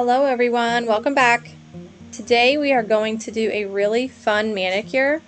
Hello everyone, welcome back. Today we are going to do a really fun manicure.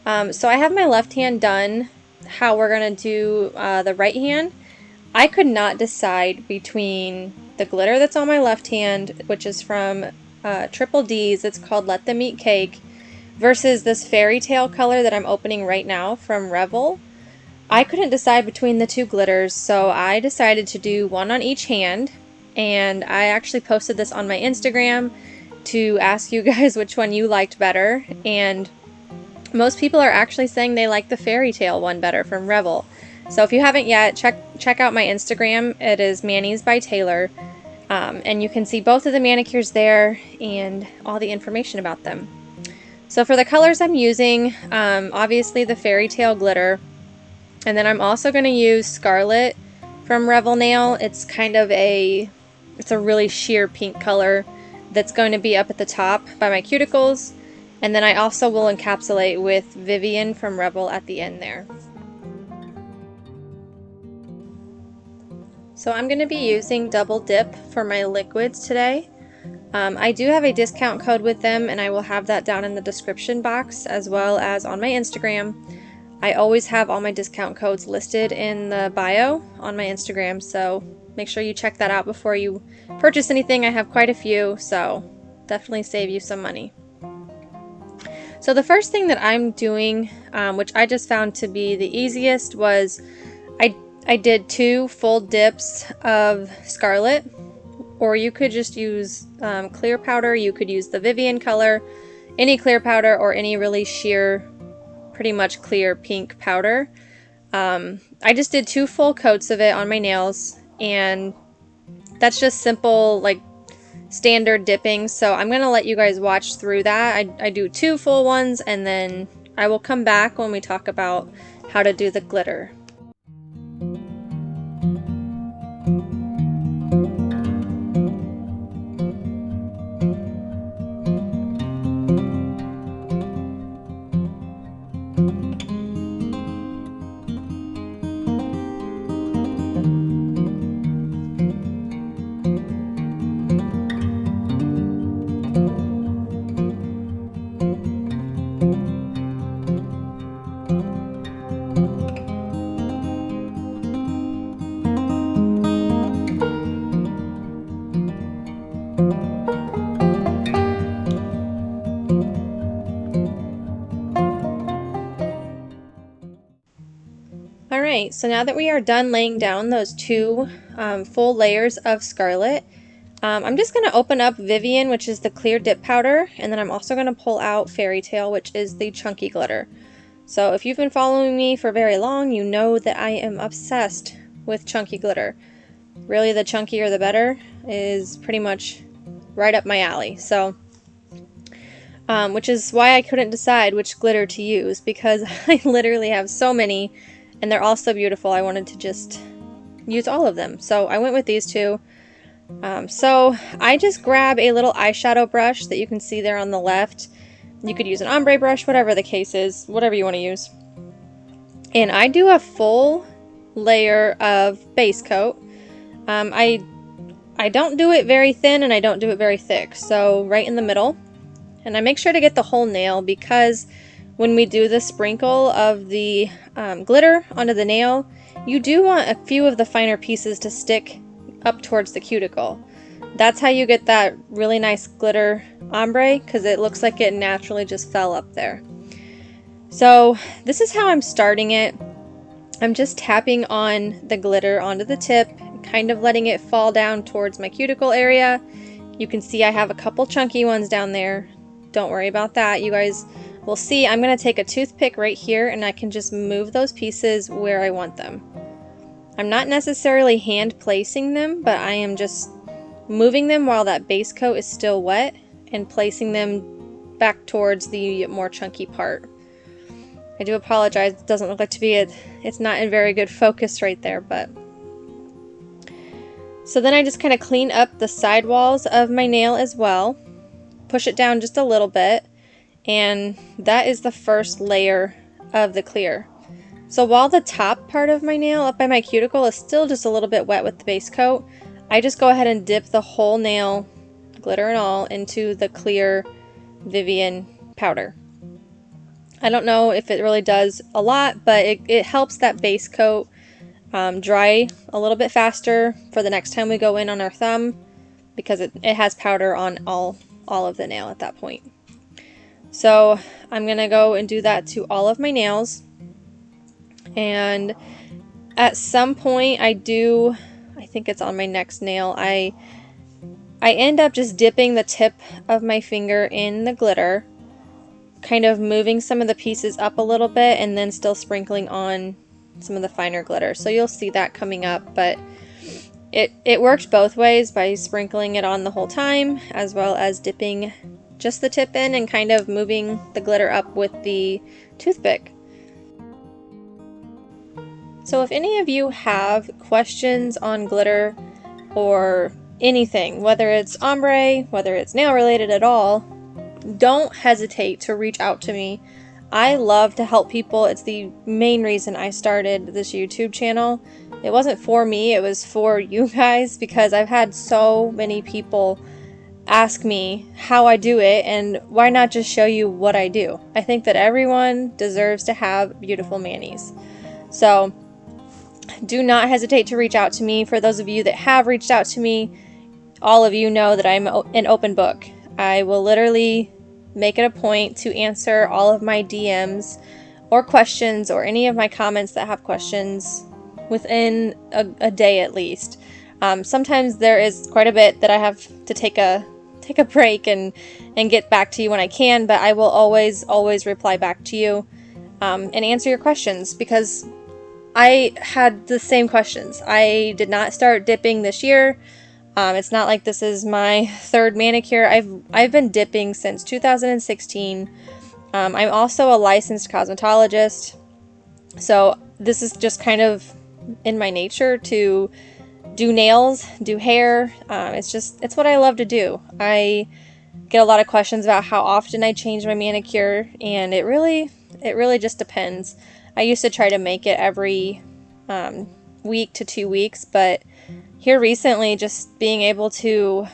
So I have my left hand done. How we're going to do the right hand, I could not decide between the glitter that's on my left hand, which is from Triple D's, it's called Let Them Eat Cake, versus this Fairytale color that I'm opening right now from Revel. I couldn't decide between the two glitters, so I decided to do one on each hand, and I actually posted this on my Instagram to ask you guys which one you liked better, and most people are actually saying they like the Fairytale one better from Revel. So if you haven't yet, check out my Instagram. It is Manis by Taylor, and you can see both of the manicures there and all the information about them. So for the colors I'm using, obviously the Fairytale glitter. And then I'm also going to use Scarlet from Revel Nail. It's kind of it's a really sheer pink color that's going to be up at the top by my cuticles. And then I also will encapsulate with Vivien from Revel at the end there. So I'm going to be using Double Dip for my liquids today. I do have a discount code with them, and I will have that down in the description box as well as on my Instagram. I always have all my discount codes listed in the bio on my Instagram, so make sure you check that out before you purchase anything. I have quite a few, so definitely save you some money. So the first thing that I'm doing, which I just found to be the easiest, was I did 2 full dips of Scarlet, or you could just use clear powder. You could use the Vivien color, any clear powder, or any really sheer, pretty much clear pink powder. I just did 2 full coats of it on my nails, and that's just simple, like standard dipping. So I'm gonna let you guys watch through that. I do 2 full ones, and then I will come back when we talk about how to do the glitter. Alright, so now that we are done laying down those 2 full layers of Scarlet, I'm just going to open up Vivien, which is the clear dip powder, and then I'm also going to pull out Fairytale, which is the chunky glitter. So if you've been following me for very long, you know that I am obsessed with chunky glitter. Really, the chunkier the better is pretty much right up my alley. So, which is why I couldn't decide which glitter to use, because I literally have so many, and they're all so beautiful. I wanted to just use all of them. So I went with these 2. So I just grab a little eyeshadow brush that you can see there on the left. You could use an ombre brush, whatever the case is, whatever you want to use. And I do a full layer of base coat. I don't do it very thin, and I don't do it very thick. So right in the middle. And I make sure to get the whole nail, because when we do the sprinkle of the glitter onto the nail, you do want a few of the finer pieces to stick up towards the cuticle. That's how you get that really nice glitter ombre, because it looks like it naturally just fell up there. So this is how I'm starting it. I'm just tapping on the glitter onto the tip, kind of letting it fall down towards my cuticle area. You can see I have a couple chunky ones down there. Don't worry about that. You guys will see I'm going to take a toothpick right here, and I can just move those pieces where I want them. I'm not necessarily hand placing them, but I am just moving them while that base coat is still wet and placing them back towards the more chunky part. I do apologize, it doesn't look like to be it's not in very good focus right there, but. So then I just kind of clean up the side walls of my nail as well, push it down just a little bit, and that is the first layer of the clear. So while the top part of my nail up by my cuticle is still just a little bit wet with the base coat, I just go ahead and dip the whole nail glitter and all, into the clear Vivien powder. I don't know if it really does a lot, but it helps that base coat dry a little bit faster for the next time we go in on our thumb, because it has powder on all of the nail at that point. So I'm going to go and do that to all of my nails. And at some point I think it's on my next nail, I end up just dipping the tip of my finger in the glitter, kind of moving some of the pieces up a little bit, and then still sprinkling on some of the finer glitter. So you'll see that coming up, but it worked both ways, by sprinkling it on the whole time, as well as dipping just the tip in and kind of moving the glitter up with the toothpick. So if any of you have questions on glitter or anything, whether it's ombre, whether it's nail related at all, don't hesitate to reach out to me. I love to help people. It's the main reason I started this YouTube channel. It wasn't for me, it was for you guys, because I've had so many people ask me how I do it, and why not just show you what I do. I think that everyone deserves to have beautiful manis. So do not hesitate to reach out to me. For those of you that have reached out to me, all of you know that I'm an open book. I will literally make it a point to answer all of my DMs or questions, or any of my comments that have questions, within a day at least. Sometimes there is quite a bit that I have to take a break and get back to you when I can, but I will always reply back to you and answer your questions, because I had the same questions. I did not start dipping this year. It's not like this is my third manicure. I've been dipping since 2016. I'm also a licensed cosmetologist, so this is just kind of in my nature to do nails, do hair. It's what I love to do. I get a lot of questions about how often I change my manicure, and it really just depends. I used to try to make it every week to 2 weeks, but here recently, just being able to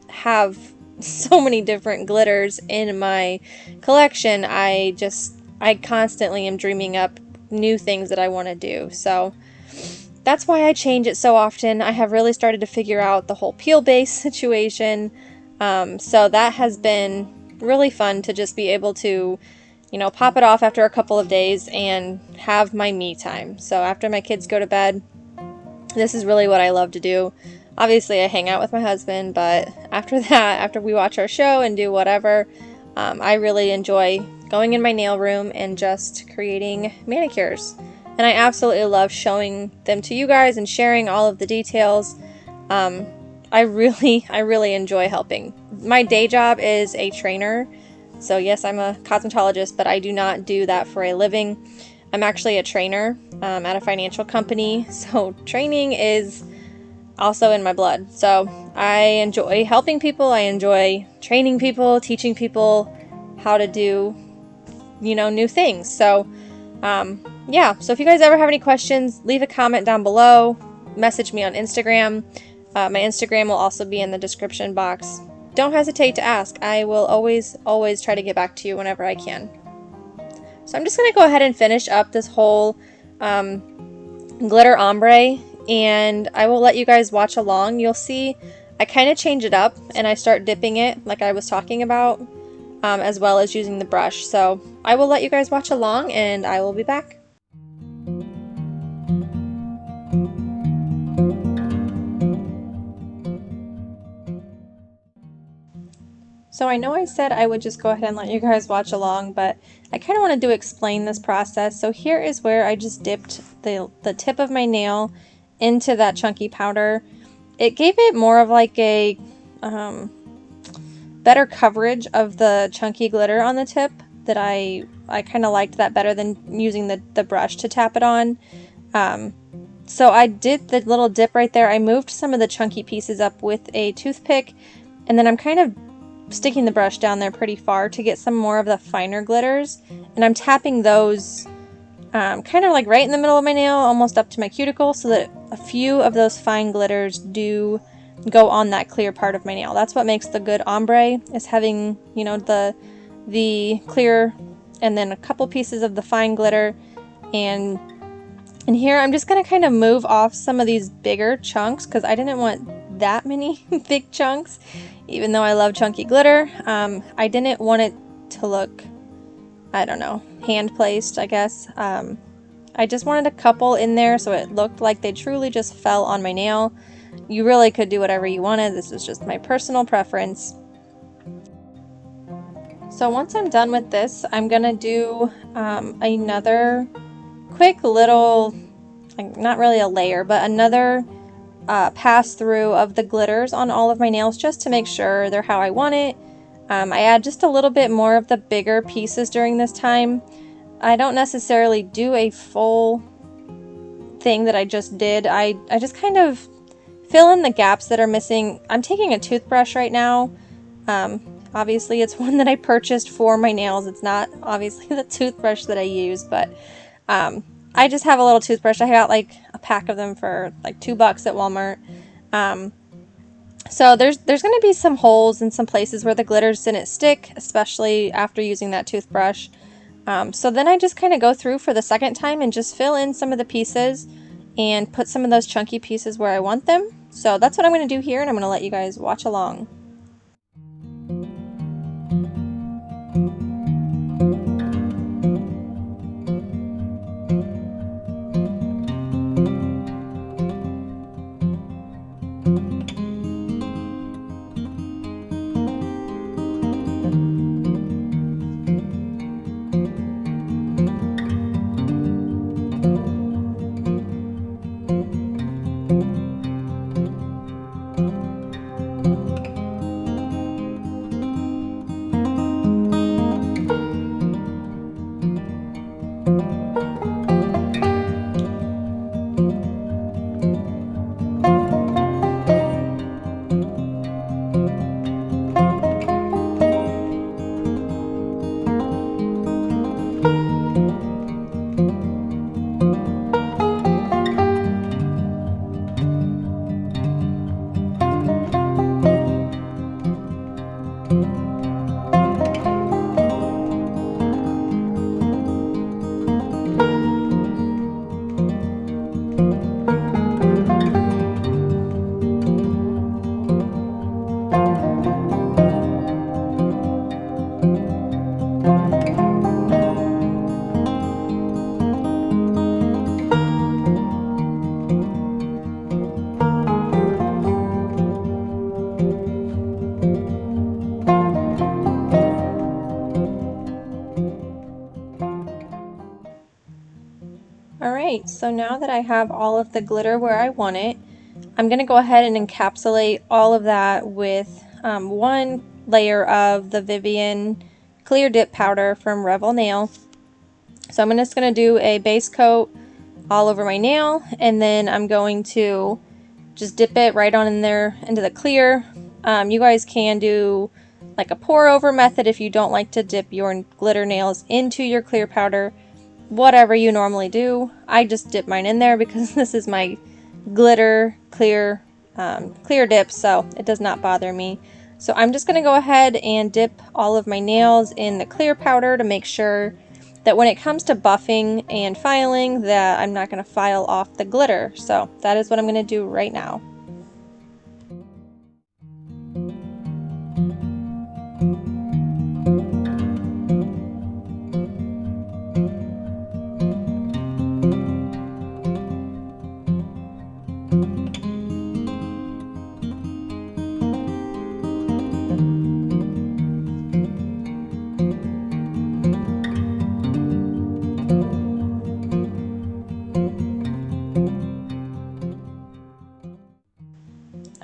have so many different glitters in my collection, I constantly am dreaming up new things that I want to do. So that's why I change it so often. I have really started to figure out the whole peel base situation. So that has been really fun, to just be able to, pop it off after a couple of days and have my me time. So after my kids go to bed, this is really what I love to do. Obviously, I hang out with my husband, but after that, after we watch our show and do whatever, I really enjoy going in my nail room and just creating manicures. And I absolutely love showing them to you guys and sharing all of the details. I really enjoy helping. My day job is a trainer. So yes, I'm a cosmetologist, but I do not do that for a living. I'm actually a trainer at a financial company, so training is also in my blood. So I enjoy helping people, I enjoy training people, teaching people how to do, new things. So yeah, so if you guys ever have any questions, leave a comment down below, message me on Instagram. My Instagram will also be in the description box. Don't hesitate to ask. I will always try to get back to you whenever I can. So I'm just going to go ahead and finish up this whole glitter ombre, and I will let you guys watch along. You'll see I kind of change it up, and I start dipping it like I was talking about, as well as using the brush. So I will let you guys watch along, and I will be back. So I know I said I would just go ahead and let you guys watch along, but I kind of wanted to explain this process. So here is where I just dipped the tip of my nail into that chunky powder. It gave it more of like a better coverage of the chunky glitter on the tip, that I kind of liked that better than using the brush to tap it on. So I did the little dip right there. I moved some of the chunky pieces up with a toothpick, and then I'm kind of sticking the brush down there pretty far to get some more of the finer glitters, and I'm tapping those kind of like right in the middle of my nail, almost up to my cuticle, so that a few of those fine glitters do go on that clear part of my nail. That's what makes the good ombre, is having, you know, the clear and then a couple pieces of the fine glitter. And in here I'm just going to kind of move off some of these bigger chunks because I didn't want that many big chunks, even though I love chunky glitter. I didn't want it to look, I don't know, hand placed, I guess. I just wanted a couple in there so it looked like they truly just fell on my nail. You really could do whatever you wanted. This is just my personal preference. So once I'm done with this, I'm gonna do another quick little, like, not really a layer, but another pass through of the glitters on all of my nails just to make sure they're how I want it. I add just a little bit more of the bigger pieces during this time. I don't necessarily do a full thing that I just did. I just kind of fill in the gaps that are missing. I'm taking a toothbrush right now. Obviously it's one that I purchased for my nails. It's not obviously the toothbrush that I use, but I just have a little toothbrush. I got like a pack of them for like $2 at Walmart. So there's going to be some holes in some places where the glitters didn't stick, especially after using that toothbrush. So then I just kind of go through for the second time and just fill in some of the pieces and put some of those chunky pieces where I want them. So that's what I'm going to do here, and I'm going to let you guys watch along. Alright, so now that I have all of the glitter where I want it, I'm going to go ahead and encapsulate all of that with one layer of the Vivien clear dip powder from Revel nail. So I'm just going to do a base coat all over my nail, and then I'm going to just dip it right on in there into the clear. You guys can do like a pour over method if you don't like to dip your glitter nails into your clear powder. Whatever you normally do. I just dip mine in there because this is my glitter clear dip, so it does not bother me. So I'm just going to go ahead and dip all of my nails in the clear powder to make sure that when it comes to buffing and filing that I'm not going to file off the glitter. So that is what I'm going to do right now.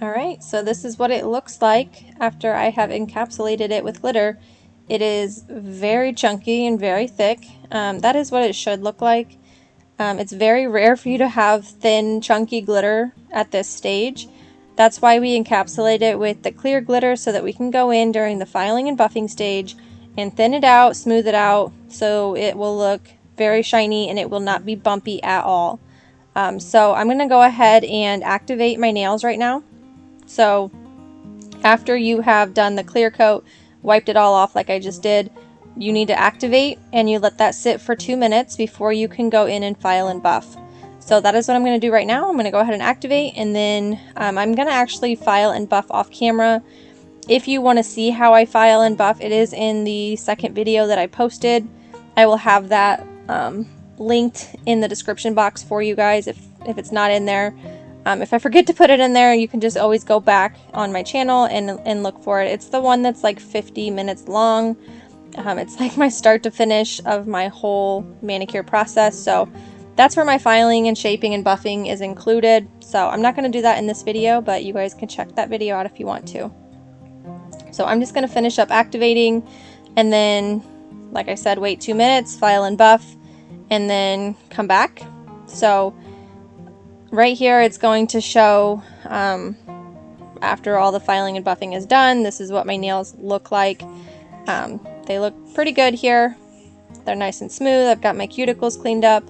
Alright, so this is what it looks like after I have encapsulated it with glitter. It is very chunky and very thick. That is what it should look like. It's very rare for you to have thin, chunky glitter at this stage. That's why we encapsulate it with the clear glitter, so that we can go in during the filing and buffing stage and thin it out, smooth it out, so it will look very shiny and it will not be bumpy at all. So I'm going to go ahead and activate my nails right now. So after you have done the clear coat, wiped it all off like I just did, you need to activate and you let that sit for 2 minutes before you can go in and file and buff. So that is what I'm going to do right now. I'm going to go ahead and activate, and then I'm going to actually file and buff off camera. If you want to see how I file and buff, it is in the second video that I posted. I will have that linked in the description box for you guys if it's not in there. If I forget to put it in there, you can just always go back on my channel and look for it. It's the one that's like 50 minutes long. It's like my start to finish of my whole manicure process. So that's where my filing and shaping and buffing is included. So I'm not going to do that in this video, but you guys can check that video out if you want to. So I'm just going to finish up activating, and then, like I said, wait 2 minutes, file and buff, and then come back. So right here it's going to show after all the filing and buffing is done, this is what my nails look like. They look pretty good here. They're nice and smooth. I've got my cuticles cleaned up.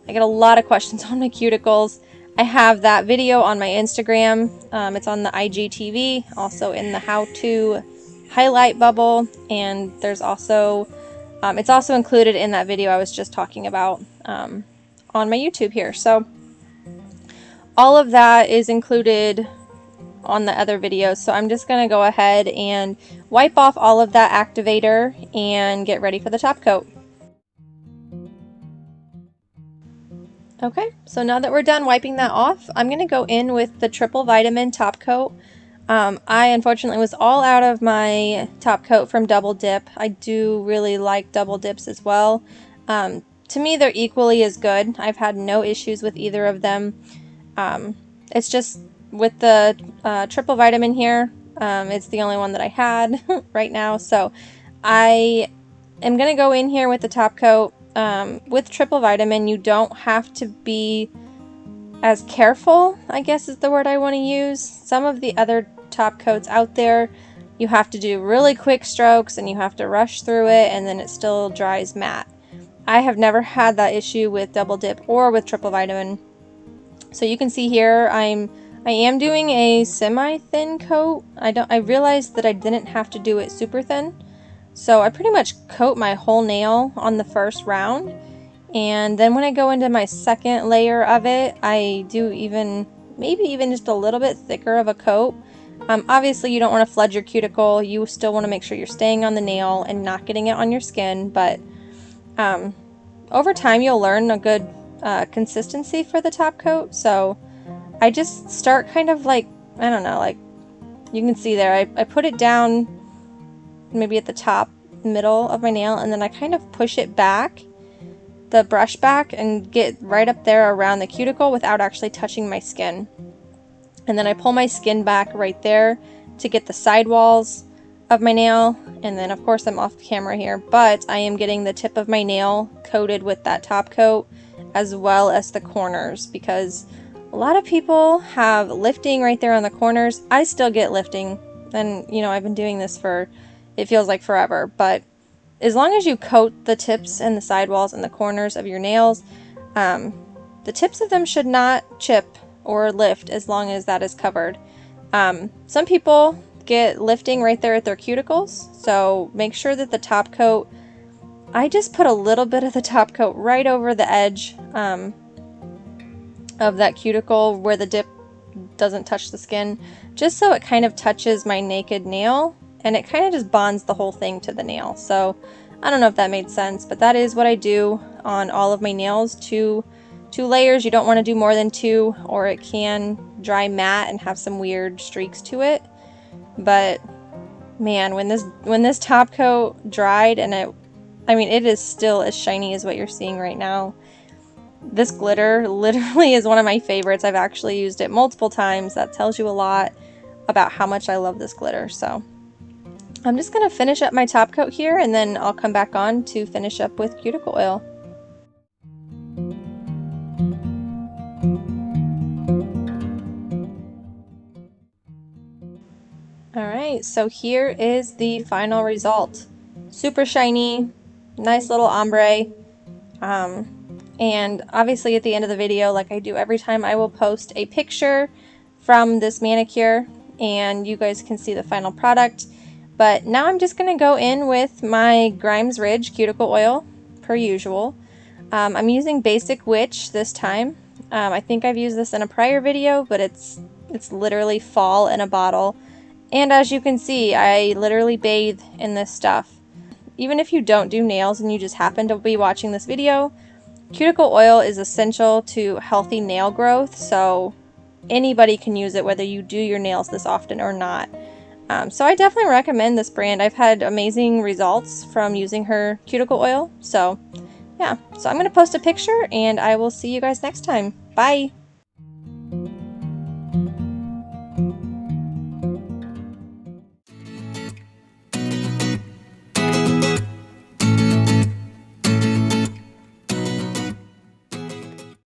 I get a lot of questions on my cuticles. I have that video on my Instagram. It's on the IGTV, also in the how-to highlight bubble, and there's also it's also included in that video I was just talking about on my YouTube here. So all of that is included on the other videos. So I'm just going to go ahead and wipe off all of that activator and get ready for the top coat. Okay, so now that we're done wiping that off, I'm going to go in with the triple vitamin top coat. I unfortunately was all out of my top coat from Double Dip. I do really like Double Dips as well. To me, they're equally as good. I've had no issues with either of them. It's just with the triple vitamin here, it's the only one that I had right now. So I am going to go in here with the top coat. With triple vitamin, you don't have to be as careful, I guess is the word I want to use. Some of the other top coats out there, you have to do really quick strokes and you have to rush through it, and then it still dries matte. I have never had that issue with Double Dip or with triple vitamin. So you can see here I am doing a semi-thin coat. I realized that I didn't have to do it super thin. So I pretty much coat my whole nail on the first round, and then when I go into my second layer of it, I do maybe even just a little bit thicker of a coat. Obviously you don't want to flood your cuticle. You still want to make sure you're staying on the nail and not getting it on your skin, but over time you'll learn a good consistency for the top coat. So I just start kind of like, I don't know, like you can see there, I put it down maybe at the top middle of my nail, and then I kind of push it back, the brush back, and get right up there around the cuticle without actually touching my skin. And then I pull my skin back right there to get the sidewalls of my nail. And then of course I'm off camera here, but I am getting the tip of my nail coated with that top coat as well as the corners, because a lot of people have lifting right there on the corners. I still get lifting, and you know, I've been doing this for, it feels like forever, but as long as you coat the tips and the sidewalls and the corners of your nails, the tips of them should not chip or lift as long as that is covered. Some people get lifting right there at their cuticles, so make sure that the top coat, I just put a little bit of the top coat right over the edge of that cuticle where the dip doesn't touch the skin, just so it kind of touches my naked nail, and it kind of just bonds the whole thing to the nail. So I don't know if that made sense, but that is what I do on all of my nails. Two layers. You don't want to do more than 2, or it can dry matte and have some weird streaks to it. But man, when this top coat dried, and it is still as shiny as what you're seeing right now. This glitter literally is one of my favorites. I've actually used it multiple times. That tells you a lot about how much I love this glitter. So I'm just going to finish up my top coat here, and then I'll come back on to finish up with cuticle oil. Alright, so here is the final result. Super shiny, nice little ombre. And obviously at the end of the video, like I do every time, I will post a picture from this manicure and you guys can see the final product. But now I'm just going to go in with my Grimes Ridge Cuticle Oil, per usual. I'm using Basic Witch this time. I think I've used this in a prior video, but it's literally fall in a bottle. And as you can see, I literally bathe in this stuff. Even if you don't do nails and you just happen to be watching this video, cuticle oil is essential to healthy nail growth, so anybody can use it whether you do your nails this often or not. So I definitely recommend this brand. I've had amazing results from using her cuticle oil. So yeah, so I'm going to post a picture and I will see you guys next time. Bye!